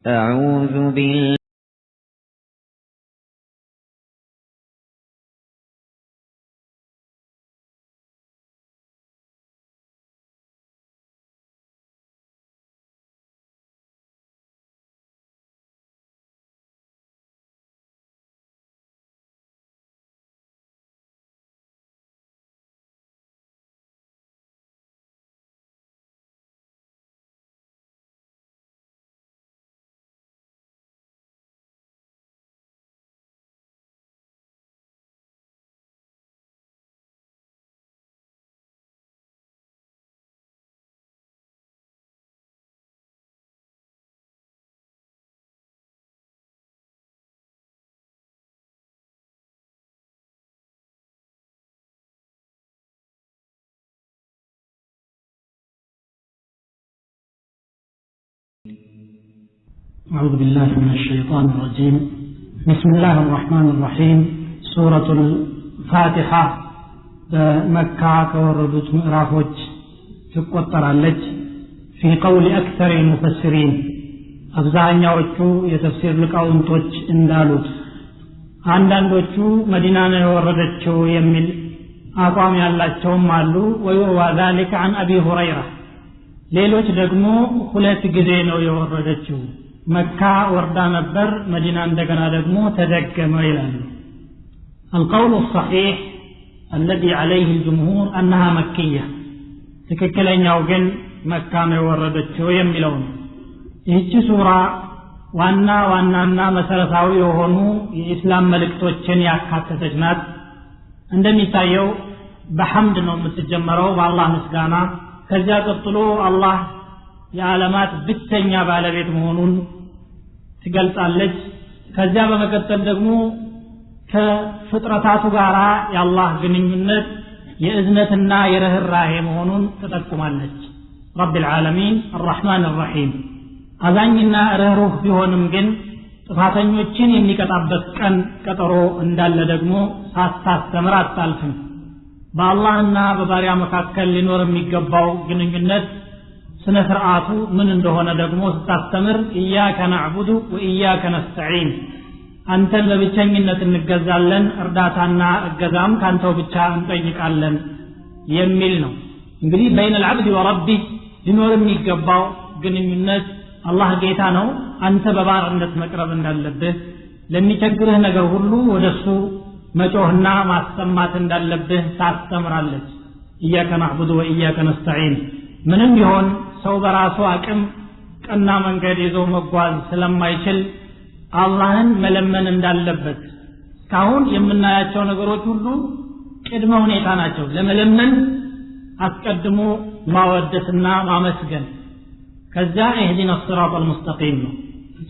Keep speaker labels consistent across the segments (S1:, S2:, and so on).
S1: أعوذ بالله
S2: أعوذ بالله من الشيطان الرجيم بسم الله الرحمن الرحيم سورة الفاتحة بمكة كوردت مئرافوج تقطر اللج في قول أكثر المفسرين أبزعنياوچو يتفسير لقاونتوች እንዳሉት አንዳንዶቹ መዲናን የወረደችው የሚል አቋም ያላቸውም አሉ ወይዋ ذلك عن أبي هريرة ሌሎች ደግሞ ሁለት ጊዜ ነው የወረደችው መካ ወርዳ ነበር መዲና እንደገና ደግሞ ተደገመ ይላሉ القول الصحيح الذي عليه الجمهور أنها مكية ትክክለኛው ግን መካ ነው የወረደችው የሚለው ነው ይህች ሱራ ዋናና መሰረታዊ የሆኑ የኢስላም መልእክቶችን ያካተተች ናት እንደሚታየው በሐምድ ነው የምትጀመረው በአላህ ምስጋና ከዚያ ቀጥሎ አላህ የዓለማት ብቸኛ ባለቤት መሆኑን ትገልጻለች ከዚያ በመቀጠል ደግሞ ከፍጥረታቱ ጋር የአላህ ግንኙነት የእዝነትና የርህራሄ መሆኑን ትጠቁማለች رب العالمين الرحمن الرحيم አዛኝና ርህሩህ ቢሆንም ግን ጥፋተኞችን የሚቀጣበት ቀን ቀጠሮ እንዳለ ደግሞ ሳታስተምር አታልፍም በአላህና በባሪያ መካከል ሊኖር የሚገባው ግንኙነት ስነ ስርዓቱ ምን እንደሆነ ደግሞ ስታስተምር ኢያከ ነዕቡዱ ወኢያከ ነስተዒን አንተን በብቸኝነት እንገዛለን እርዳታና እገዛም ካንተው ብቻ እንጠይቃለን የሚል ነው እንግዲህ بين العبد وربه ሊኖር የሚገባው ግንኙነት አላህ ጌታ ነው አንተ በባርነት መቅረብ እንዳለብህ ለሚቸግርህ ነገር ሁሉ ወደሱ መጮህና ማስተማት እንዳለብህ ታስተምራለች ኢያከ ነዕቡዱ ወኢያከ ነስተዒን ምንም ይሆን ሰው በራሱ አቅም ቀና መንገድ ይዞ መጓዝ ስለማይችል አላህን መለመን እንዳለበት ካሁን የምናያቸው ነገሮች ሁሉ ቅድመ ሁኔታ ናቸው ለመለመን አስቀድሞ ማወደስና ማመስገን ከዛ እህዲና الصراط المستقيم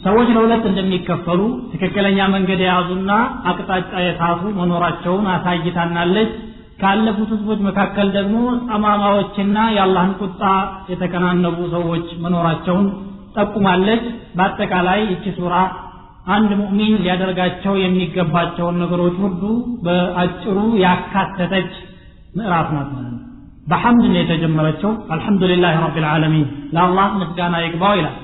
S2: ሰዎች ለሁለት እንደሚከፈሉ ትክክለኛ መንገድ የያዙና አቅጣጫ የሳቱ መኖራቸውን አሳይታናለች ካለፉት ህዝቦች መካከል ደግሞ ጠማማዎችና የአላህን ቁጣ የተከናነቡ ሰዎች መኖራቸውን ጠቁማለች በአጠቃላይ እቺ ሱራ አንድ ሙእሚን ሊያደርጋቸው የሚገባቸውን ነገሮች ሁሉ በአጭሩ ያካተተች ምዕራፍ ናት በሐምድ ነው የተጀመረችው አልহামዱሊላህ ረቢል ዓለሚን ለአላህ ምስጋና ይግባው ይላል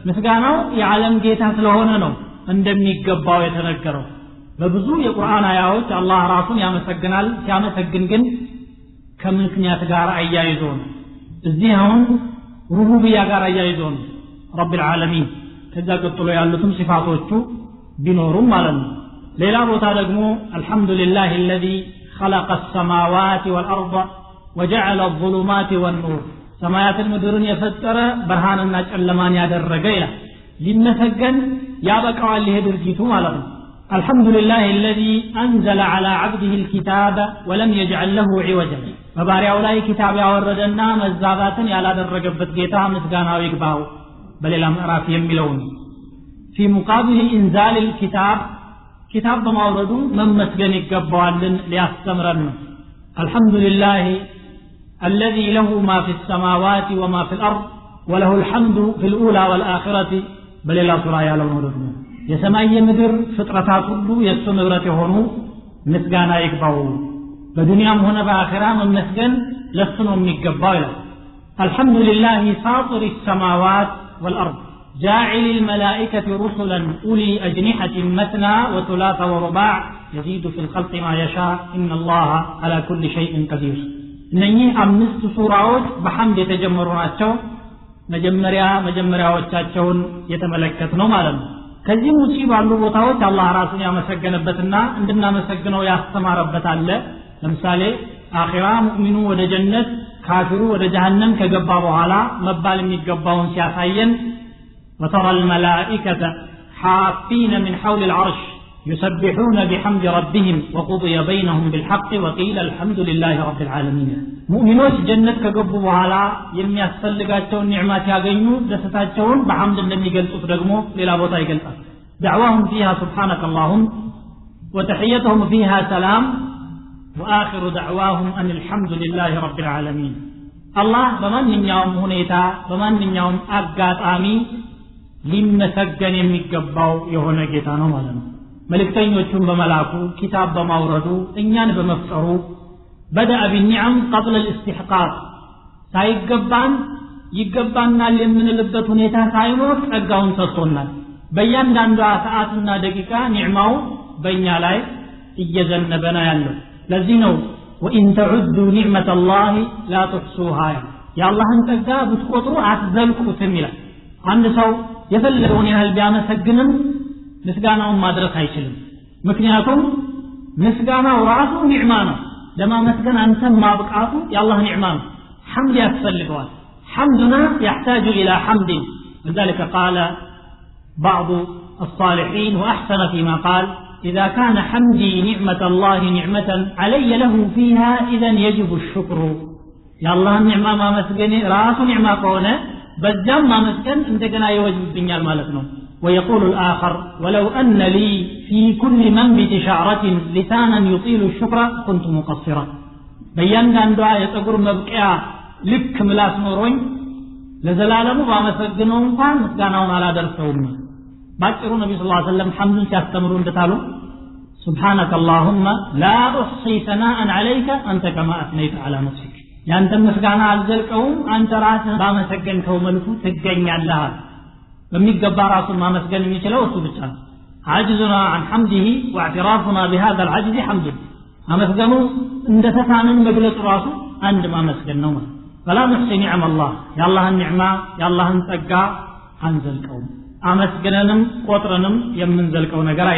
S2: ምስጋናው የዓለም ጌታ ስለሆነ ነው እንደሚገባው የተነገረው በብዙ የቁርአን አያዎች አላህ ራሱን ያመሰግናል ሲያመሰግን ግን ከምክንያት ጋር አያይዞ ነው እዚህ አሁን ሩቡብያ ጋር አያይዞ ነው ረቢል ዓለሚን ከዛ ቀጥሎ ያሉትም ሲፋቶቹ ቢኖሩም ማለት ነው ሌላ ቦታ ደግሞ አልহামዱሊላህ الذي خلق السماوات والارض وجعل الظلمات والنور ሰማያትን ምድርን የፈጠረ ብርሃንና ጨለማን ያደረገ ይላል ሊመሰገን ያበቃዋል ይሄ ድርጊቱ ማለት ነው الحمدلله الذي أنزل على عبده الكتاب ولم يجعل له عوجا فبارياو ላይ ኪታብ ያወረደና መዛባትን ያላደረገበት ጌታ ምስጋናው ይግባው በሌላ ምዕራፍ የሚለው في مقابل انزال الكتاب كتاب በማውረዱ መመስገን ይገባዋልን ሊያስተምረን الحمد لله الذي له ما في السماوات وما في الأرض وله الحمد في الأولى والآخرة በሌላ ሱራ ያለው ነው የሰማይ የምድር ፍጥረታት ሁሉ የሱ ንብረት የሆኑ ምስጋና ይግባው በዱንያም ሆነ በአኺራ መመስገን ለሱ ነው የሚገባው ይላል الحمد لله فاطر السماوات والأرض جاعل الملائكة رسلا أولي أجنحة مثنى وثلاث ورباع يزيد في الخلق ما يشاء إن الله على كل شيء قدير እነኚህ አምስት ሱራዎች በሐምድ የተጀመሩ ናቸው መጀመሪያዎቻቸውን የተመለከት ነው ማለት ነው ከዚህ ውጪ ባሉ ቦታዎች አላህ ራሱን ያመሰገነበትና እንድናመሰግነው ያስተማረበት አለ ለምሳሌ አኺራ ሙእሚኑ ወደ ጀነት ካፊሩ ወደ ጀሃነም ከገባ በኋላ መባል የሚገባውን ሲያሳየን وترى الملائكة حافين من حول العرش يسبحون بحمد ربهم وقضي بينهم بالحق وقيل الحمد لله رب العالمين مؤمنون جنة كجبوا بحالا የሚያስፈልጋቸውን ኒዕማት ያገኙ ደስታቸውን በሐምድ እንደሚገልጹት ደግሞ ሌላ ቦታ ይገልጻል دعواهم فيها سبحانك اللهم وتحيتهم فيها سلام وآخر دعواهم أن الحمد لله رب العالمين الله በማንኛውም ሁኔታ በማንኛውም አጋጣሚ ሊመሰገን የሚገባው የሆነ ጌታ ነው ማለት ነው መልእክተኞቹን በመላኩ ኪታብ በማውረዱ እኛን በመፍጠሩ بدأ بالنعم قبل الاستحقاق ሳይገባን ይገባናል የምንልበት ሁኔታ ሳይኖር ጸጋውን ሰጥቶናል በእያንዳንዷ ሰዓትና ደቂቃ ኒዕማው በእኛ ላይ እየዘነበና ያለው ለዚህ ነው وإن تعدوا نعمة الله لا تحصوها يا الله ጸጋ ብትቆጥሩ አትዘልቁትም ይላል አንድ ሰው የፈለገውን ያህል ቢያመሰግንም ምስጋናውን ማድረስ አይችልም ምክንያቱም ምስጋናው ራሱ ኒዕማ ነው ለማመስገን አንተ ማብቃቱ የአላህ ኒዕማ ነው حمد يتفلقوا حمدنا يحتاج إلى حمد لذلك قال بعض الصالحين وأحسن فيما قال إذا كان حمدي نعمة الله نعمة علي له فيها إذن يجب الشكر يا الله النعمة ما مسكني راس نعمة قونا بزام ما مسكن عندنا يوجب الدنيا المالتنا ويقول الآخر ولو أن لي في كل منبت شعرة لسانا يطيل الشكر كنت مقصرا بيان كان دعاء يتقر مبكئا لك ملاس نورين لزلالمو بامسجنو انقان مسجاناون على درسهم باكروا النبي صلى الله عليه وسلم حمد سيستمرون بتالو سبحانك اللهم لا أحصي ثناء عليك أنت كما أثنيت على نفسك يعني أنت مسجانا عزلكهم أنت راسا بامسجنكو ملفو تجني الله بميقبا راسو ما مسجن ميشلو سبحانه عاجزنا عن حمده واعترافنا بهذا العجز حمده ما مسجنو اندتتانا مجلس راسو عند ما مسجنو فلا نحصي نعم الله يا الله النعمة يا الله انتقى عنزلكم أمسجننم قطرنم يمنزلكم نقرأ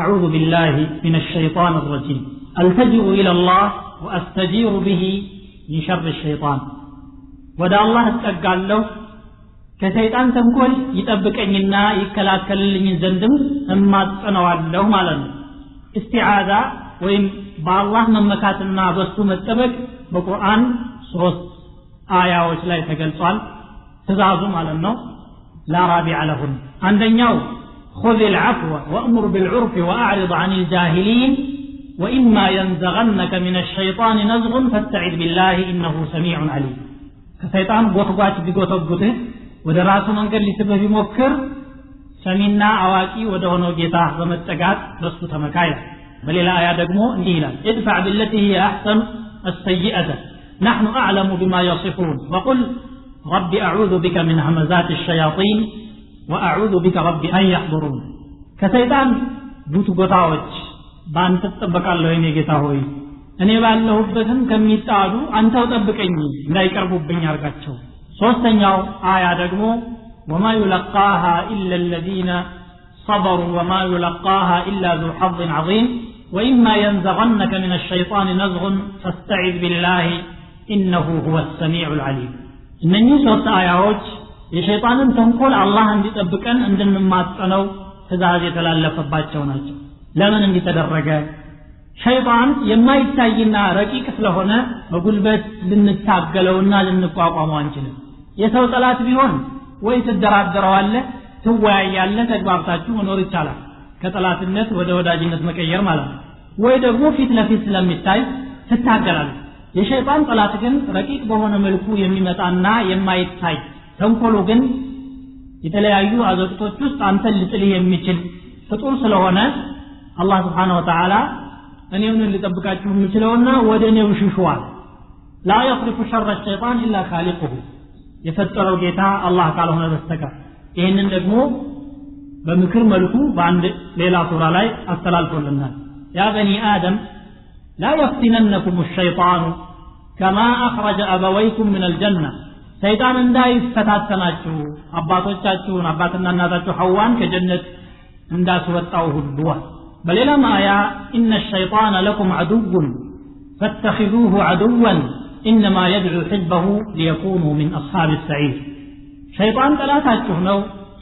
S2: أعوذ بالله من الشيطان الرجيم التجئ إلى الله وأستجير به من شر الشيطان ودى الله اتقال له كسيطان تنقل يتبكنينا يكلاكل من زندم اما تنوى له مالا استعاذة وإن بالله من مكاتنا بسو متبك بقرآن سوس آية وشلا يتقلصال تزازم على النوم لا رابع لهم عندنا خذ العفو وأمر بالعرف وأعرض عن الجاهلين وإما ينزغنك من الشيطان نزغ فاستعذ بالله إنه سميع عليم كسيطان بوخبات بيقوتبته ودراسو منقل لسبب موكر سمينا عواكي ودهنو جيطاه بمتقات رسو تمكايا بل إلى آيات دقمو انديلا ادفع بالتي هي أحسن السيئة نحن أعلم بما يصفون وقل رب أعوذ بك من همزات الشياطين وأعوذ بك رب أن يحضرون كسيطان بوتو قطاوج بان تتبقى الله إني قطاوي أني بالله بسن كم يتعادو أنت وتبقيني لا يكربوا بني أرقاتشو سوستن يو آية دقمو وما يلقاها إلا الذين صبروا وما يلقاها إلا ذو حظ عظيم وإما ينزغنك من الشيطان نزغ فاستعذ بالله إنه هو السميع العليم إنني سوست آيات የሸይጣንን ተንኮል አላህ እንዲጠብቀን እንድንማጸነው ትእዛዝ የተላለፈባቸው ናቸው ለምን እንዲተደረገ ሸይጣን የማይታይና ረቂቅ ስለሆነ በጉልበት ልንታገለውና ልንቋቋመው አንችልም የሰው ጠላት ቢሆን ወይ ትደራደረዋለህ ትወያያለህ ተግባብታችሁ መኖር ይቻላል ከጠላትነት ወደ ወዳጅነት መቀየር ማለት ነው ወይ ደግሞ ፊት ለፊት ስለሚታይ ትታገላለህ የሸይጣን ጠላት ግን ረቂቅ በሆነ መልኩ የሚመጣና የማይታይ ተንኮሉ ግን የተለያዩ አዘቅቶች ውስጥ አንተ ልጥልህ የሚችል ፍጡር ስለሆነ አላህ Subhanahu Wa Ta'ala እኔውን ልጠብቃችሁ የምችለውና ወደ እኔው ሽሹዋል لا يصرف شر الشيطان الا خالقه የፈጠረው ጌታ አላህ ካልሆነ በስተቀር ይሄንን ደግሞ በምክር መልኩ በአንድ ሌላ ሱራ ላይ አስተላልፎልናል ያ በኒ አደም لا يفتننكم الشيطان كما أخرج أبويكم من الجنة شيطان እንዳይፈታተናችሁ አባቶቻችሁን አባትና እናታችሁ ሐዋን ከጀነት እንዳስወጣው ሁሉ በሌላም አያ إن الشيطان لكم عدو فاتخذوه عدوا إنما يدعو حزبه ليكونوا من أصحاب السعير شيطان ጠላታችሁ ነው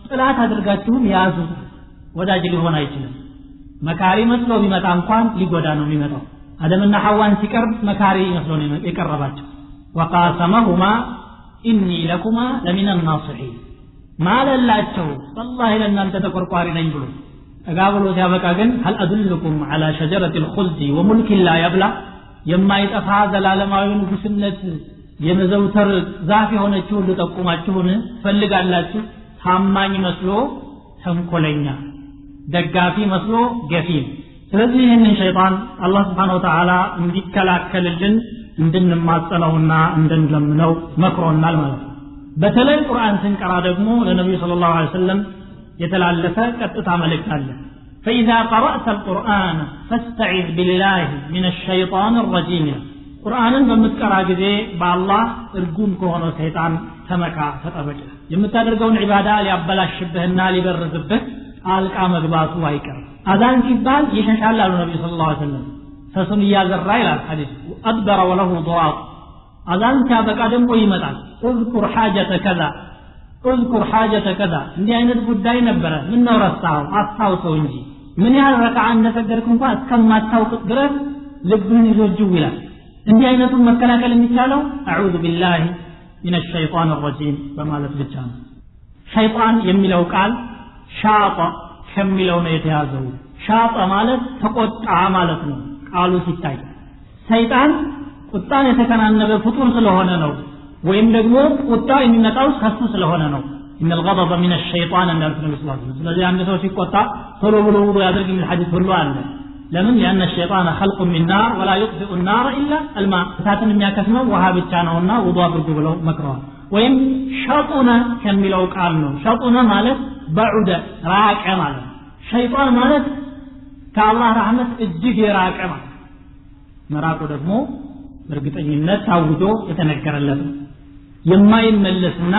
S2: ጠላት አድርጋችሁም ያዙት ወዳጅ ሊሆን አይችልም መካሪ መስሎ ቢመጣ እንኳን ሊጎዳ ነው የሚመጣው አደምና ሐዋን ሲቀርብ መካሪ መስሎ ነው የቀረባቸው وقاسمهما إني لكما لمن الناصحين ማለላቸው والله ለእናንተ ተቆርቋሪ ነኝ ብሎ ተጋብሎ ሲያበቃ ግን هل أدلكم على شجرة الخلد وملك لا يبلى የማይጠፋ ዘላለማዊ ንጉስነት የመዘውተር ዛፍ የሆነችው ልጠቁማችሁን ፈልጋላችሁ ታማኝ መስሎ ተንኮለኛ ደጋፊ መስሎ ገፊ ስለዚህ ይህንን ሸይጣን አላህ Subhanahu Wa Ta'ala እንዲከላከልልን እንድንማጸነውና እንድንለምነው መክሮናል ማለት ነው በተለይ ቁርአን ስንቀራ ደግሞ ለነብዩ ሰለላሁ ዐለይሂ ወሰለም የተላለፈ ቀጥታ መልእክት አለ فإذا قرأت القرآن فاستعذ بالله من الشيطان الرجيم ቁርአንን በምትቀራ ጊዜ በአላህ እርጉም ከሆነው ሰይጣን ተመካ ተጠበቅ የምታደርገውን ዒባዳ ሊያበላሽብህና ሊበርዝብህ አልቃ መግባቱ አይቀርም አዛን ሲባል ይሸሻል አሉ ነብዩ ሰለላሁ ዐለይሂ ወሰለም ፈሱን ያዘራ ይላል ሐዲስ አድበረ ወለሁ ضراط አዛን ሲያበቃ ደግሞ ይመጣል اذكر حاجه كذا اذكر حاجه كذا እንዲህ አይነት ጉዳይ ነበረ ምን ነው ረሳው አስታውሰው እንጂ ምን ያህል ረካዓ እንደሰገድክ እንኳን እስከማታውቅ ድረስ ልብህን ይዞጅው ይላል እንዲህ አይነቱን መከላከል የሚቻለው አዑዙ ቢላሂ ሚነ ሸይጣን الرجيم በማለት ብቻ ነው ሸይጣን የሚለው ቃል ሻጣ ከሚለው ነው የተያዘው ሻጣ ማለት ተቆጣ ማለት ነው ቃሉ ሲታይ ሰይጣን ቁጣን የተከናነበ ፍጡር ስለሆነ ነው ወይም ደግሞ ቁጣ የሚመጣው ከሱ ስለሆነ ነው ان الغضب من الشيطان እንዳሉት ነው ስላሉ ስለዚህ አንድ ሰው ሲቆጣ ቶሎ ብሎ ያድርግ የሚል ሐዲስ ሁሉ አለ ለምን لان الشيطان خلق من نار ولا يطفئ النار الا الماء እሳትን የሚያከስመው ውሃ ብቻ ነውና ውዱ አድርጉ ብለው መክረዋል ወይም ሸጡነ ከሚለው ቃል ነው ሸጡነ ማለት بعد راق ማለት ሸይጣን ማለት ከአላህ ረህመት እጅግ የራቀ ማለት መራቁ ደግሞ በእርግጠኝነት ታውጆ የተነገረለት የማይመለስና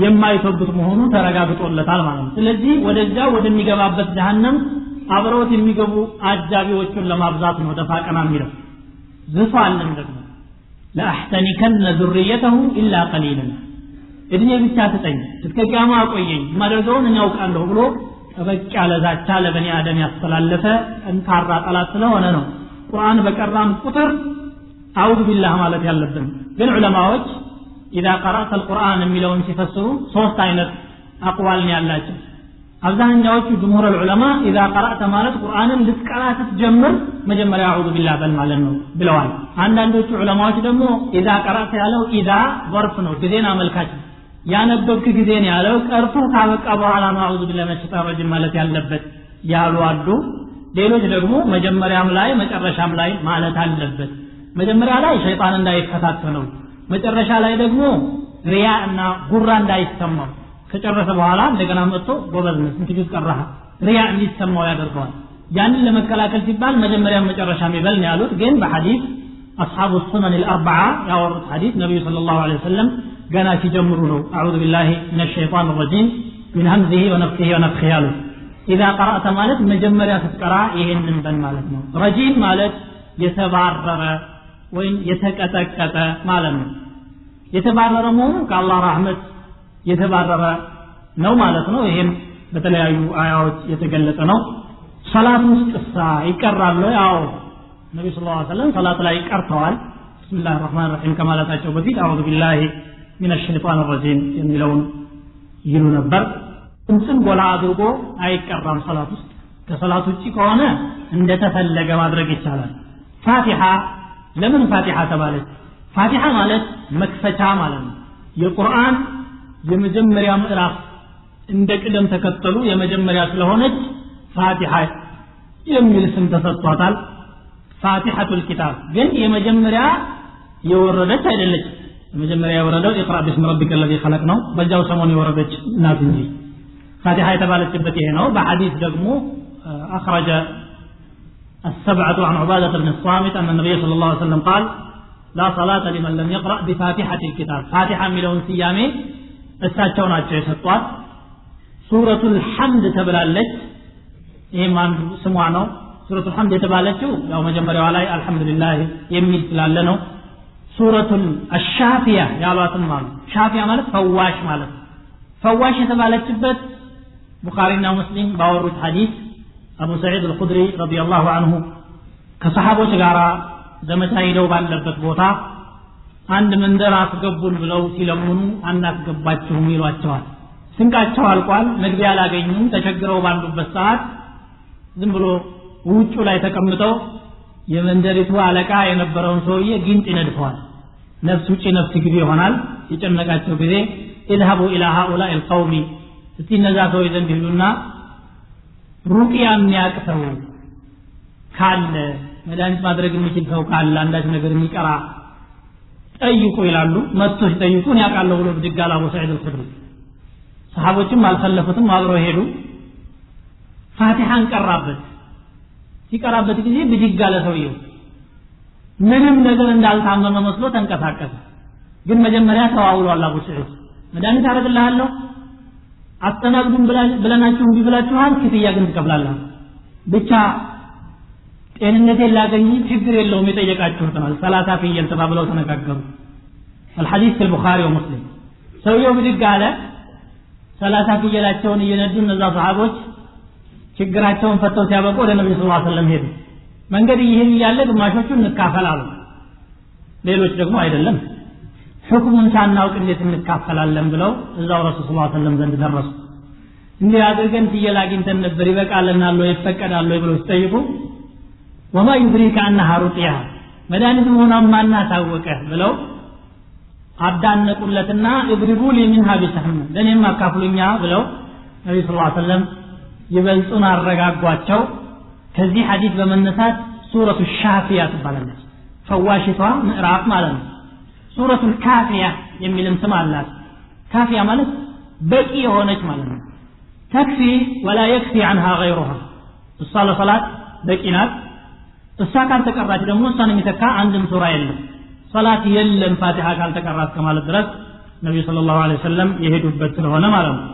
S2: የማይተውበት መሆኑ ተረጋግጦለታል ማለት ነው ስለዚህ ወደዛ ወደሚገባበት ጀሃነም አብረውት የሚገቡ አጃቢዎችን ለማብዛት ነው ደፋቀና የሚለው ዝፋልን ደግሞ ለአህተኒከን ذريته الا قليلا እድሜ ብቻ ተጠኝ እስከ ቂያማ አቆየኝ ማደርገውን እኔ አውቃለሁ ብሎ ተበቅ ያለ ዛቻ ለበኒ አደም ያስተላለፈ እንካራ ጠላት ስለሆነ ነው ቁርአን በቀራም ቁጥር አውዱ ቢላህ ማለት ያለብን ግን ዑለማዎች اذا قرأت القرآن የሚለውን ሲፈስሩ ሶስት አይነት አቅዋል ነው ያላቸው አብዛኛዎቹ ጅምሁር ዑለማ اذا قرأت ማለት ቁርአንን ልትቀራ ስትጀምር መጀመሪያ አውዱ ቢላህ በል ማለት ነው ብለዋል አንዳንዶቹ ዑለማዎች ደግሞ اذا قرأت ያለው اذا ظرف ነው ጊዜን አመልካች ያነበብክ ጊዜ ነው ያለው ቀርቶ ካበቃ በኋላ አውዱ ቢላህ መሽጣ ረጅም ማለት ያለበት ያሉ አሉ ሌሎች ደግሞ መጀመሪያም ላይ መጨረሻም ላይ ማለት አለበት መጀመሪያ ላይ ሸይጣን እንዳይፈታተነው መጨረሻ ላይ ደግሞ ሪያ እና ጉራ እንዳይሰማው ከጨረሰ በኋላ እንደገና መጥቶ ጎበዝነት እንግዲህ ቀራህ ሪያ እንዲሰማው ያደርገዋል ያንን ለመከላከል ሲባል መጀመሪያ መጨረሻ የሚበል ነው ያሉት ግን በሐዲስ اصحاب السنن الاربعه ያወሩት ሐዲስ ነብዩ ሰለላሁ ዐለይሂ ወሰለም ገና ሲጀምሩ ነው አዑዙ ቢላሂ ሚነ ሸይጣን الرجيم من همزه ونفخه ونفخه اذا قرأت ማለት መጀመሪያ ስትቀራ ይሄንን በል ማለት ነው ረጂም ማለት የተባረረ ወይም የተቀጠቀጠ ማለት ነው የተባረረ መሆኑ ከአላህ ረህመት የተባረረ ነው ማለት ነው ይሄም በተለያዩ አያዎች የተገለጸ ነው ሶላት ውስጥ ይቀራል ያው ነብዩ ሰለላሁ ዐለይሂ ወሰለም ሶላት ላይ ቀርተዋል ቢስሚላሂ الرحمن الرحيم ከማለታቸው በፊት አዑዙ ቢላሂ ሚነ ሸይጣን الرجيم የሚለውን ይሉ ነበር እንትን ጎላ አድርጎ አይቀራም ሶላት ውስጥ ከሶላት ውጪ ከሆነ እንደተፈለገ ማድረግ ይቻላል ፋቲሃ ለምን ፋቲሃ ተባለች ፋቲሃ ማለት መክፈቻ ማለት ነው የቁርአን የመጀመሪያ ምዕራፍ እንደ ቅደም ተከተሉ የመጀመሪያ ስለሆነች ፋቲሃ የሚል ስም ተሰጥቷታል ፋቲሐቱል ኪታብ ግን የመጀመሪያ የወረደች አይደለች የመጀመሪያ የወረደው ኢቅራ ቢስሚ ረቢከ الذي خلق ነው በዛው ሰሞን የወረደች ናት እንጂ ፋቲሃ የተባለችበት ይሄ ነው በሐዲስ ደግሞ أخرج السبعة عن عبادة بن الصامت أن النبي صلى الله عليه وسلم قال لا صلاة لمن لم يقرأ بفاتحة الكتاب فاتحة ملون سيامي እሳቸው ናቸው የሰጧት ሱረቱል ሐምድ ተብላለች ይሄም አንዱ ስሟ ነው ሱረቱል ሐምድ የተባለችው ያው መጀመሪያዋ ላይ አልহামዱሊላህ የሚል ስላለ ነው ሱረቱል አሻፊያ ያሏትም ማለት ሻፊያ ማለት ፈዋሽ ማለት ፈዋሽ የተባለችበት ቡኻሪና ሙስሊም ባወሩት ሐዲስ አቡ ሰዒድ አልኹድሪ ረዲየላሁ ዐንሁ ከሰሃቦች ጋራ ዘመቻ ሄደው ባለበት ቦታ አንድ መንደር አስገቡን ብለው ሲለምኑ አናስገባችሁም ይሏቸዋል ስንቃቸው አልቋል መግቢያ አላገኙም ተቸግረው ባሉበት ሰዓት ዝም ብሎ ውጩ ላይ ተቀምጠው የመንደሪቱ አለቃ የነበረውን ሰውዬ ግንጥ ይነድፈዋል ነፍስ ውጪ ነፍስ ግቢ ይሆናል ሲጨነቃቸው ጊዜ اذهبوا الى هؤلاء القوم እስቲ እነዛ ሰው ዘንድ ሄዱና ሩቂያ የሚያቅተው ካለ መድኃኒት ማድረግ የሚችል ሰው ካለ አንዳች ነገር የሚቀራ ጠይቁ ይላሉ መጥቶ ሲጠይቁን ያውቃለሁ ብሎ ብድጋላ አቡ ሰዒድ አልኹድሪ ሰሃቦችም አልፈለፉትም አብረው ሄዱ ፋቲሃን ቀራበት ሲቀራበት ጊዜ ብድጋላ ሰውየው ምንም ነገር እንዳልታመመ መስሎ ተንቀሳቀሰ ግን መጀመሪያ ተዋውሏል አቡ ሰዒድ መድኃኒት አደርግልሃለሁ አስተናግዱን ብለናችሁ ቢብላችኋል ክፍያ ግን ትከፍላለህ ብቻ ጤንነቴን ላገኝ ችግር የለውም የጠየቃችሁት ነው 30 ፍየል ተባብለው ተነጋገሩ الحديث في البخاري ومسلم ሰውየው ብድግ አለ 30 ፍየላቸውን እየነዱ እነዛ ሰሃቦች ችግራቸውን ፈተው ሲያበቁ ወደ ነብዩ ሰለላሁ ዐለይሂ ወሰለም ሄዱ መንገድ ይሄን ያለ ግማሾቹ እንካፈላሉ ሌሎች ደግሞ አይደለም ሁክሙን ሳናውቅ እንዴት እንካፈላለን ብለው እዛው ረሱል ሰለላሁ ዐለይሂ ወሰለም ዘንድ ደረሱ እንዴ አድርገን ፍየል አግኝተን ነበር ይበቃልናል ወይ ይፈቀዳል ወይ ብለው ሲጠይቁ وما يدريك انها رقيه መድኃኒት መሆኗን ማን ታወቀ ብለው አዳነቁለትና እድሪቡ لمنها بسهم ለኔም አካፍሉኛ ብለው ነብዩ ሰለላሁ ዐለይሂ ወሰለም ይበልጡን አረጋጓቸው ከዚህ ሐዲስ በመነሳት ሱረቱ ሻፊያ ትባላለች ፈዋሽቷ ምዕራፍ ማለት ነው ሱረቱ ካፊያ የሚልም ስም አላት ካፊያ ማለት በቂ የሆነች ማለት ነው تكفي ولا يكفي عنها غيرها الصلاه በቂ ናት እሷ ካልተቀራች ደግሞ እሷን የሚተካ አንድም ሱራ የለም ሶላት የለም ፋቲሃ ካልተቀራች ከማለት ድረስ ነብዩ ሰለላሁ ዐለይሂ ወሰለም የሄዱበት ስለሆነ ማለት ነው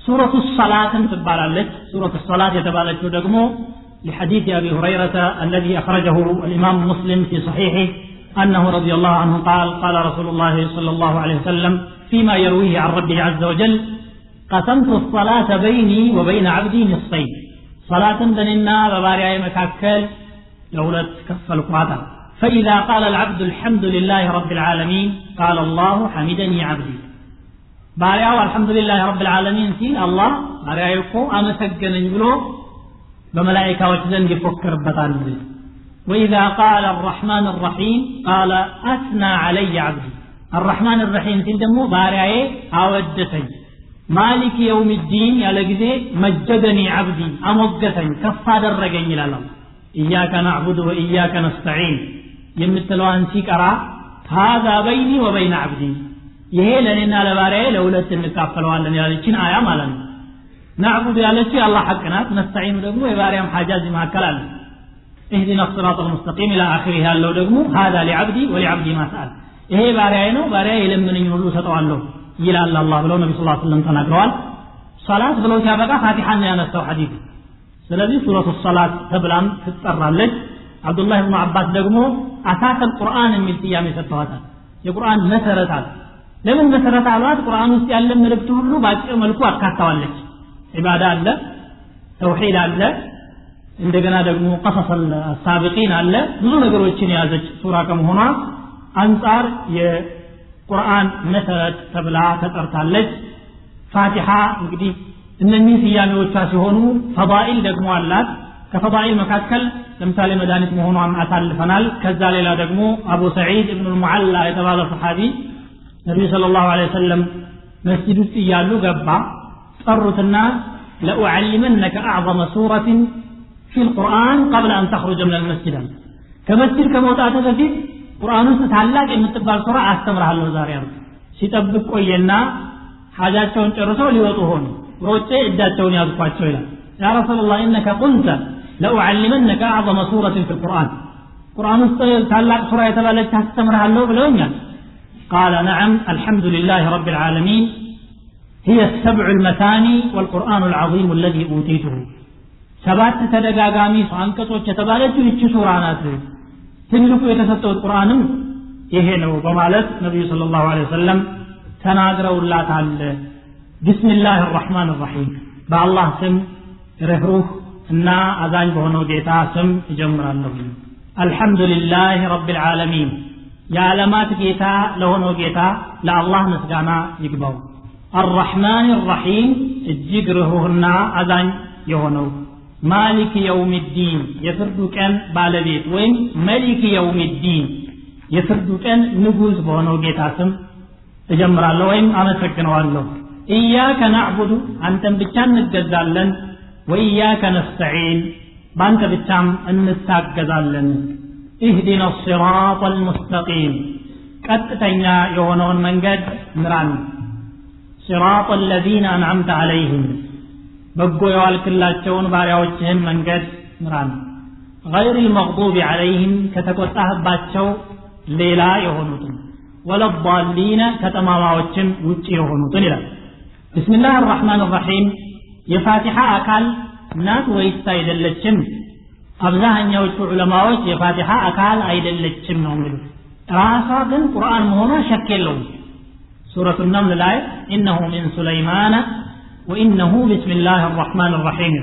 S2: ሱረቱ ሰላትን ትባላለች ሱረቱ ሰላት የተባለችው ደግሞ لحديث ابي هريره الذي اخرجه الامام مسلم في صحيحه انه رضي الله عنه قال قال رسول الله صلى الله عليه وسلم فيما يرويه عن ربه عز وجل قسمت الصلاه بيني وبين عبدي نصفين صلاه بيننا وبارياي مكاكل لولت كفل قواتا فإذا قال العبد الحمد لله رب العالمين قال الله حمدني عبدي باريا والحمد لله رب العالمين سين الله باريا يقو أمسجنني بلو بملائكة وجزن يفكر بطال وإذا قال الرحمن الرحيم قال أثنى علي عبدي الرحمن الرحيم سين دمو باريا أودتني مالك يوم الدين يا لقزي مجدني عبدي أموقتني كفاد الرقين إلى الله إياك نعبد وإياك نستعين يمثلوان سيكرا هذا بيني وبين عبدي يهيلننا لباري لولت نكافلوان لن يالكين آية مالا نعبد يالكي الله حقنا نستعين دقمو يباريهم حاجاز ما كلال اهدنا الصراط المستقيم إلى آخرها اللو دقمو هذا لعبدي ولعبدي ما سأل إيه باريينو باريي لمن ينولو ستوان له يلا الله بلو نبي صلى الله عليه وسلم تنقروال صلاة بلو شابكا فاتحان يانستو حديث ስለዚህ ሱረቱ ሰላት ተብላም ትጠራለች አብዱላህ ኢብኑ አባስ ደግሞ አሳስ القرآن የሚል ስያሜ ሰጥተዋታል የቁርአን መሰረት አለ ለምን መሰረት አሏት ቁርአን ውስጥ ያለ መልእክት ሁሉ ባጭር መልኩ አካታዋለች ኢባዳ አለ ተውሂድ አለ እንደገና ደግሞ ቀሰስ السابقين አለ ብዙ ነገሮችን የያዘች ሱራ ከመሆኗ አንፃር የቁርአን መሰረት ተብላ ተጠርታለች ፋቲሃ እንግዲህ እነኚህ ስያሜዎቿ ሲሆኑ ፈዳኢል ደግሞ አላት ከፈዳኢል መካከል ለምሳሌ መድኃኒት መሆኗን አሳልፈናል ከዛ ሌላ ደግሞ አቡ ሰዒድ ኢብኑ አልሙዓላ የተባለ ሰሃቢ ነብዩ ሰለላሁ ዐለይሂ ወሰለም መስጂድ ውስጥ እያሉ ገባ ጠሩትና ለኡዓሊመነከ አዕظم ሱረة في القرآن قبل أن تخرج من المسجد ከመስጂድ ከመውጣት በፊት ቁርአን ውስጥ ታላቅ የምትባል ሱራ አስተምራለሁ ዛሬ አሉ ሲጠብቅ ቆየና ሐጃቸውን ጨርሰው ሊወጡ ሆኑ ሮጬ እጃቸውን ያዝኳቸው ይላል ያ ረሱላህ ኢነከ ቁልተ ለኡዓልመነከ አዕظم ሱረة في القرآن ቁርአን ውስጥ ታላቅ ሱራ የተባለች አስተምርሃለሁ ብለውኛል قال نعم الحمد لله رب العالمين هي السبع المثاني والقرآن العظيم الذي أوتيته ሰባት ተደጋጋሚ አንቀጾች የተባለችው እቺ ሱራ ናት ትልቁ የተሰጠው ቁርአንም ይሄ ነው በማለት ነብዩ ሰለላሁ ዐለይሂ ወሰለም ተናግረውላታል ቢስሚላሂር ረህማኒር ረሂም በአላህ ስም ርህሩህ እና አዛኝ በሆነው ጌታ ስም እጀምራለሁ አልহামዱሊላሂ ረቢል ዓለሚን የዓለማት ጌታ ለሆነው ጌታ ለአላህ ምስጋና ይግባው አርረህማኒር ረሂም እጅግ ርህሩህና አዛኝ የሆነው ማሊክ የውሚዲን የፍርዱ ቀን ባለቤት ወይም መሊክ የውሚዲን የፍርዱ ቀን ንጉስ በሆነው ጌታ ስም እጀምራለሁ ወይም አመሰግነዋለሁ ኢያከ ነዕቡዱ አንተን ብቻ እንገዛለን ወኢያከ ነስተዒን ባንተ ብቻም እንታገዛለን ኢህዲና الصراط المستقيم ቀጥተኛ የሆነውን መንገድ ምራን صراط الذين أنعمت عليهم በጎ የዋልክላቸውን ባሪያዎችህን መንገድ ምራን غير المغضوب عليهم ከተቆጣህባቸው ሌላ የሆኑትን ولا الضالين ከተማማዎችም ውጪ የሆኑትን ይላል بسم الله الرحمن الرحيم የፋቲሃ አካል ናት ወይስ አይደለችም አብዛኛዎቹ ዑለማዎች የፋቲሃ አካል አይደለችም ነው የሚሉት ራሷ ግን ቁርአን መሆኗ ሸክ የለውም ሱረቱ النمل ላይ إنه من سليمان وإنه بسم الله الرحمن الرحيم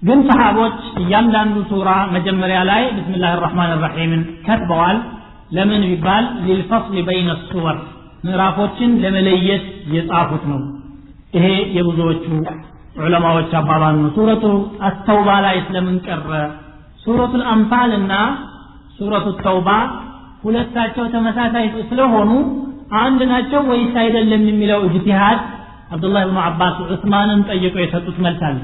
S2: ግን ሰሃቦች እያንዳንዱ ሱራ መጀመሪያ ላይ بسم الله الرحمن الرحيم ከተበዋል ለምን ቢባል للفصل بين السور ምዕራፎችን ለመለየት የጻፉት ነው ይሄ የብዙዎቹ ዑለማዎች አባባል ነው ሱረቱ አተውባ ላይ ስለምን ቀረ ሱረቱ الانفال እና ሱረቱ ተውባ ሁለታቸው ተመሳሳይ ስለሆኑ አንድ ናቸው ወይስ አይደለም የሚለው ኢጅቲሃድ አብዱላህ ኢብኑ አባስ ዑስማንን ጠይቀው የሰጡት መልስ አለ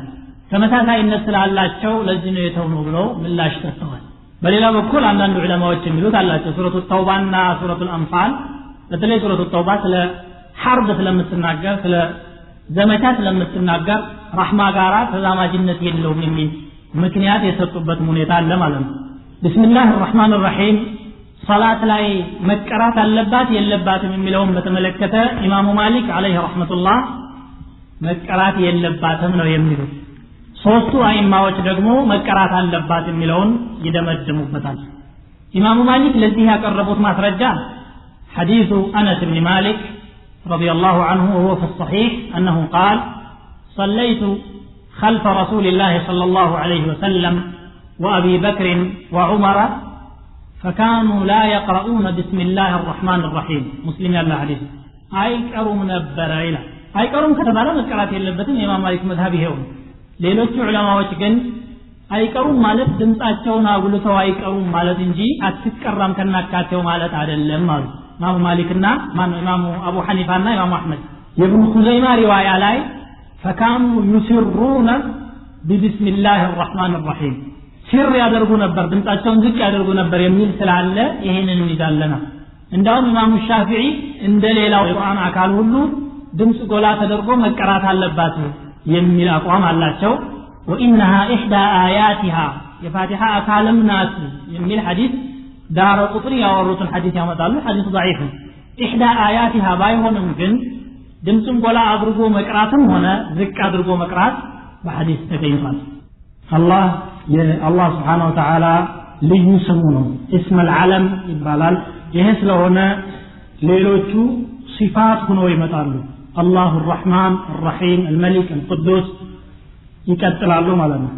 S2: ተመሳሳይነት ስላላቸው ለዚህ ነው የተውነው ብለው ምላሽ ሰጥተዋል በሌላ በኩል አንዳንድ ዑለማዎች የሚሉት አላቸው ሱረቱ ተውባና ሱረቱ الانفال በተለይ ሱረቱ ተውባ ስለ ሐርብ ስለምትናገር ስለ ዘመቻ ስለምትናገር ረህማ ጋራ ተዛማጅነት የለውም የሚል ምክንያት የሰጡበት ሁኔታ አለ ማለት ነው ቢስሚላሂር ረህማኒር ረሂም ሶላት ላይ መቀራት አለባት የለባትም የሚለውን በተመለከተ ኢማሙ ማሊክ አለይሂ ረህመቱላህ መቀራት የለባትም ነው የሚሉት ሶስቱ አይማዎች ደግሞ መቀራት አለባት የሚለውን ይደመድሙበታል ኢማሙ ማሊክ ለዚህ ያቀረቡት ማስረጃ ሐዲሱ አነስ ኢብኑ ማሊክ رضي الله عنه وهو في الصحيح أنه قال صليت خلف رسول الله صلى الله عليه وسلم وأبي بكر وعمر فكانوا لا يقرؤون بسم الله الرحمن الرحيم مسلم الله حديث أي كرم نبر إلى أي كرم كتب على مذكرات اللبتين إمام مالك مذهبه هون ሌሎች ዑለማዎች ግን አይቀሩም ማለት ድምጻቸውን አጉልተው አይቀሩም ማለት እንጂ አትቀራም ከናካቴው ማለት አይደለም ማለት ኢማሙ ማሊክና ኢማሙ አቡ ሐኒፋና ኢማሙ አህመድ የኢብኑ ኹዘይማ ሪዋያ ላይ فكانوا يسرون بسم الله الرحمن الرحيم ሲር ያደርጉ ነበር ድምጻቸውን ዝቅ ያደርጉ ነበር የሚል ስላለ ይሄንን ይዛለና እንደውም ኢማሙ ሻፊዒ እንደሌላው የቁርአን አካል ሁሉ ድምጽ ጎላ ተደርጎ መቀራት አለባት የሚል አቋም አላቸው وانها احدى اياتها የፋቲሃ አካልም ናት የሚል ሐዲስ ዳረ ቁጥር ያወሩትን ሐዲስ ያመጣሉ ሐዲስ ضعيف احدى اياتها ባይሆንም ግን ድምጽን ጎላ አድርጎ መቅራትም ሆነ ዝቅ አድርጎ መቅራት በሐዲስ ተገኝቷል አላህ Subhanahu Wa Ta'ala ልዩ ስሙ ነው اسم العلم ይባላል ይሄ ስለሆነ ሌሎቹ ሲፋት ሆነው ይመጣሉ الله الرحمن الرحيم الملك القدوس ይቀጥላሉ ማለት ነው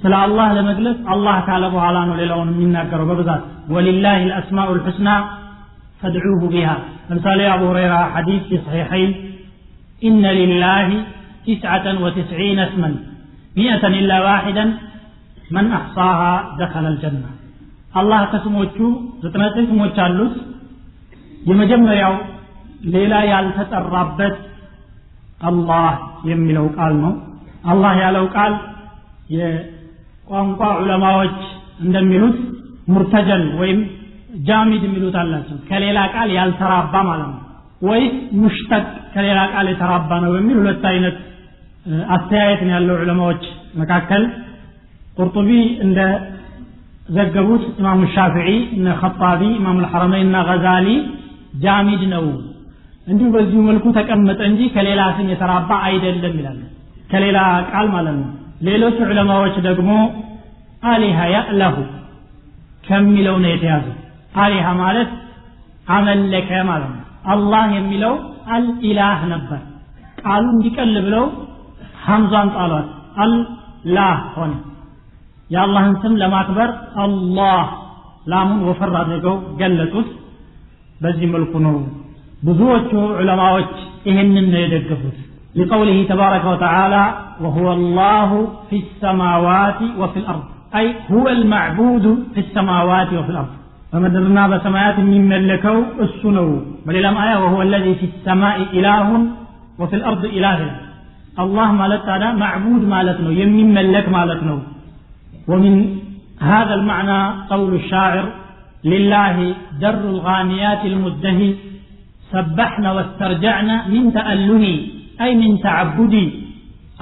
S2: ስለ አላህ ለመግለጽ አላህ ካለ በኋላ ነው ሌላውን የሚናገረው በብዛት ولله الاسماء الحسنى فادعوه بها مثال ابو هريره حديث في صحيحين ان لله 99 اسما 100 الا واحدا من احصاها دخل الجنه الله ከስሞቹ 99 ስሞች አሉት የመጀመሪያው ሌላ ያልተጠራበት አላህ የሚለው ቃል ነው አላህ ያለው ቃል የቋንቋ ዑለማዎች እንደሚሉት ሙርተጀል ወይም ጃሚድ የሚሉት አላቸው ከሌላ ቃል ያልተራባ ማለት ነው ወይ ሙሽተቅ ከሌላ ቃል የተራባ ነው የሚል ሁለት አይነት አስተያየት ነው ያለው ዑለማዎች መካከል ቁርጡቢ እንደ ዘገቡት ኢማሙ ሻፊዒ እና ኸጣቢ ኢማሙ አልሐረመይን እና ገዛሊ ጃሚድ ነው እንዲሁ በዚሁ መልኩ ተቀመጠ እንጂ ከሌላ ስም የተራባ አይደለም ይላሉ ከሌላ ቃል ማለት ነው ሌሎች ዑለማዎች ደግሞ አሊሃ ያለሁ ከሚለው ነው የተያዘው አሊሃ ማለት አመለከ ማለት ነው አላህ የሚለው አልኢላህ ነበር ቃሉ እንዲቀል ብለው ሐምዛን ጣሏት አላህ ሆነ የአላህን ስም ለማክበር አላህ ላሙን ወፈር አድርገው ገለጹት በዚህ መልኩ ነው ብዙዎቹ ዑለማዎች ይሄንን ነው የደገፉት لقوله تبارك وتعالى وهو الله في السماوات وفي الأرض أي هو المعبود في السماوات وفي الأرض فمدرنا بسماوات من ملكه السنو بل لم آية وهو الذي في السماء إله وفي الأرض إله الله مالتنا معبود مالتنا يمين ملك مالتنا ومن هذا المعنى قول الشاعر لله در الغانيات المزدهي سبحنا واسترجعنا من تأله أي من تعبدي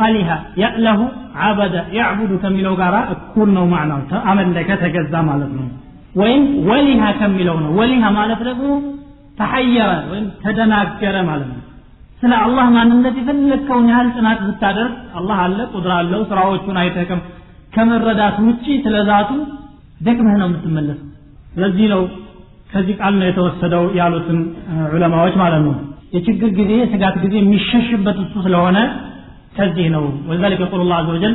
S2: آلهة يأله عبد يعبد كملو غارا كلنا معنا أمن لك تجزى مالتنا وإن ولها كملونا ولها مالتنا تحير وإن تدناكر مالتنا سلا الله ما نندي فلك كون هل تنات بالتادر الله على قدر الله سراوچون አይተከም ከመረዳት ውጪ ስለዛቱ ደክመህ ነው የምትመለስ ለዚህ ነው ከዚህ ቃል ነው የተወሰደው ያሉትን ዑለማዎች ማለት ነው የችግር ጊዜ ስጋት ጊዜ የሚሸሽበት እሱ ስለሆነ ከዚህ ነው ወለذلك يقول الله عز وجل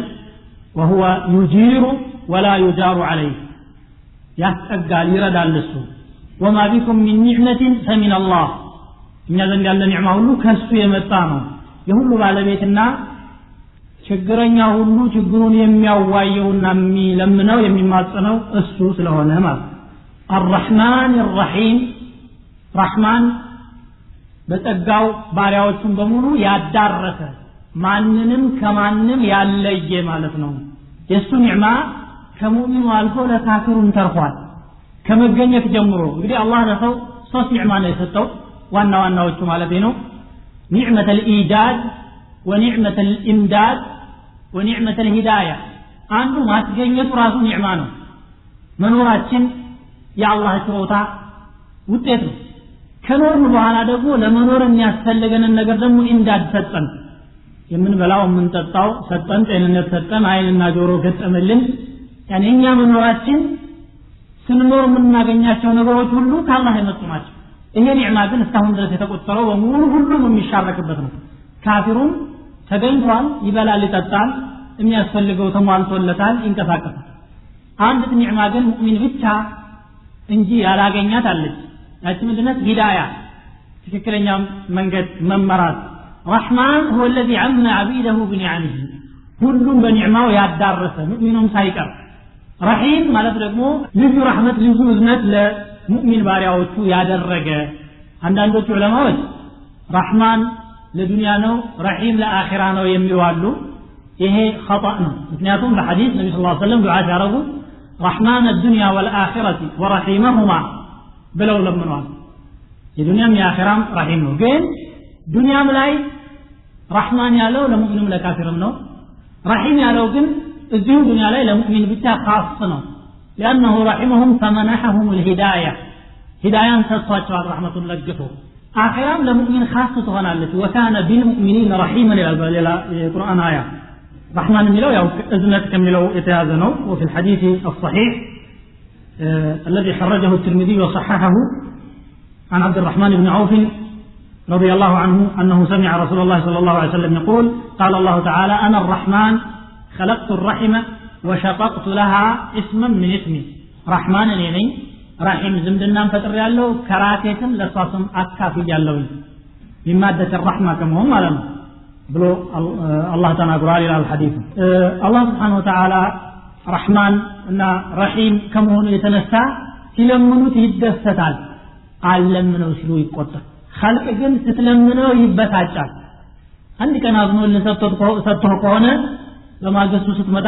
S2: وهو يجير ولا يجار عليه ያስጠጋል ይረዳል እሱ وما بكم من نعمة فمن الله እኛ ዘንድ ያለ ኒዕማ ሁሉ ከሱ የመጣ ነው የሁሉ ባለቤትና ችግረኛ ሁሉ ችግሩን የሚያዋየውና የሚለምነው የሚማጸነው እሱ ስለሆነ ማለት الرحمن الرحيم رحمن በጸጋው ባሪያዎቹን በሙሉ ያዳረሰ ማንንም ከማንም ያለየ ማለት ነው የሱ ኒዕማ ከሙእሚኑ አልፎ ለካፊሩም ተርፏል ከመገኘት ጀምሮ እንግዲህ አላህ ለሰው ሶስት ኒዕማ ነው የሰጠው ዋና ዋናዎቹ ማለት ነው ኒዕመተ الإيجاد ونعمة الإمداد ونعمة الهداية አንዱ ማስገኘቱ ራሱ ኒዕማ ነው መኖራችን የአላህ ችሮታ ውጤት ነው ከኖርን በኋላ ደግሞ ለመኖር የሚያስፈልገንን ነገር ደግሞ ኢምዳድ ሰጠን የምንበላው የምንጠጣው ሰጠን ጤንነት ሰጠን አይንና ጆሮ ገጠመልን ያኔ እኛ መኖራችን ስንኖር የምናገኛቸው ነገሮች ሁሉ ከአላህ የመጡ ናቸው ይሄ ኒዕማ ግን እስካሁን ድረስ የተቆጠረው በሙሉ ሁሉም የሚሻረክበት ነው ካፊሩም ተገኝቷል ይበላል ይጠጣል የሚያስፈልገው ተሟልቶለታል ይንቀሳቀሳል አንድ ኒዕማ ግን ሙእሚን ብቻ እንጂ ያላገኛት አለች ያቺ ምንድነው ሂዳያ ትክክለኛ መንገድ መመራት رحمن هو الذي عم عبيده بنعمه ሁሉም በኒዕማው ያዳረሰ ሙእሚኑም ሳይቀር رحيم ማለት ደግሞ ልዩ ረህመት ልዩ እዝነት ለሙእሚን ባሪያዎቹ ያደረገ አንዳንዶቹ ዑለማዎች رحمن ለዱንያ ነው رحيم ለአኺራ ነው የሚሉ አሉ ይሄ خطأ ነው ምክንያቱም በሐዲስ ነብዩ ሰለላሁ ዐለይሂ ወሰለም ዱዓ ያደረጉ رحمن الدنيا والآخرة ورحيمهما ብለው ለምነዋል የዱንያም የአኺራም رحيم ነው ግን ዱንያም ላይ رحمن ያለው ለሙእሚንም ለካፊርም ነው رحيم ያለው ግን እዚሁ ዱንያ ላይ ለሙእሚን ብቻ خاص ነው لأنه رحمهم فمنحهم الهداية هداية ሰጥቷቸዋል رحمة ለግቶ آخرام لمؤمن خاصة تغنالت وكان بالمؤمنين رحيما إلى القرآن آية رحمن ملو يو إذنت كملو إتيازنو وفي الحديث الصحيح الذي خرجه الترمذي وصححه عن عبد الرحمن بن عوف رضي الله عنه أنه سمع رسول الله صلى الله عليه وسلم يقول قال الله تعالى أنا الرحمن خلقت الرحمة وشققت لها اسما من اسمي رحمن ليني رحيم زمدنام فتر ያለው ከራቴትም ለሷስም አካፍ ያለው በማደተ الرحمه ከመሆን ማለት ነው ብሎ አላህ ተናግሯል ይላል ሐዲስ አላህ Subhanahu Wa Ta'ala رحمن እና رحيم ከመሆኑ የተነሳ ሲለምኑት ይደሰታል አለምነው ሲሉ ይቆጣል خلق ግን ስትለምነው ይበሳጫል አንድ ቀን አዝኖልህ ሰጥቶ ከሆነ በማግስቱ ስትመጣ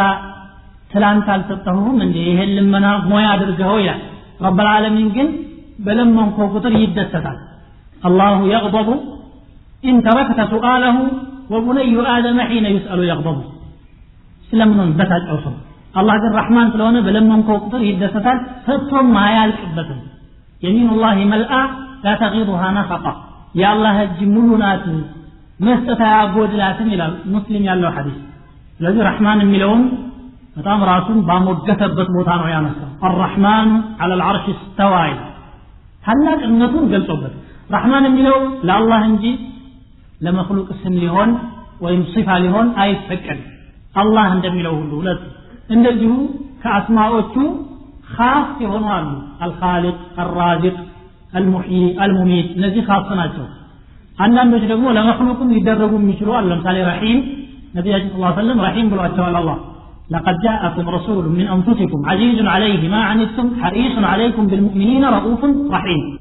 S2: ትላንት አልሰጠሁም እንዴ ይሄን ልመና ሞያ አድርገው ይላል رب العالمين جن بلمن كوكتر يدستال الله يغضب إن تركت سؤاله وبني آدم حين يسأل يغضب سلمن بتاج أوصل الله جل الرحمن سلونه بلمن كوكتر يدستال فتهم ما يالكبتن يمين الله ملأ لا تغيضها نفقة يا الله الجملونات مستطاع بودلاتن إلى مسلم يالله حديث الذي الرحمن الملون بتام راسون باموجتبت بوتانو يا نسا الرحمن على العرش استوى هلاك النتون قلتوبت رحمن الملون لا الله انجي لمخلوق اسم لهون ويم صفة لهون أي فكر الله እንደሚለው ሁሉ ሁለት እንደዚሁ ከአስማዎቹ خاص ይሆናሉ الخالق الرازق المحيي المميت እነዚህ خاص ናቸው አንዳንዶች ደግሞ ለመخلوቅም ይደረጉ የሚችሉ አለ ለምሳሌ ረሂም ነብያችን ሰለላሁ ዐለይሂ ወሰለም ረሂም ብሏቸዋል አላህ لقد جاءكم رسول من انفسكم عزيز عليه ما عنتم حريص عليكم بالمؤمنين رؤوف رحيم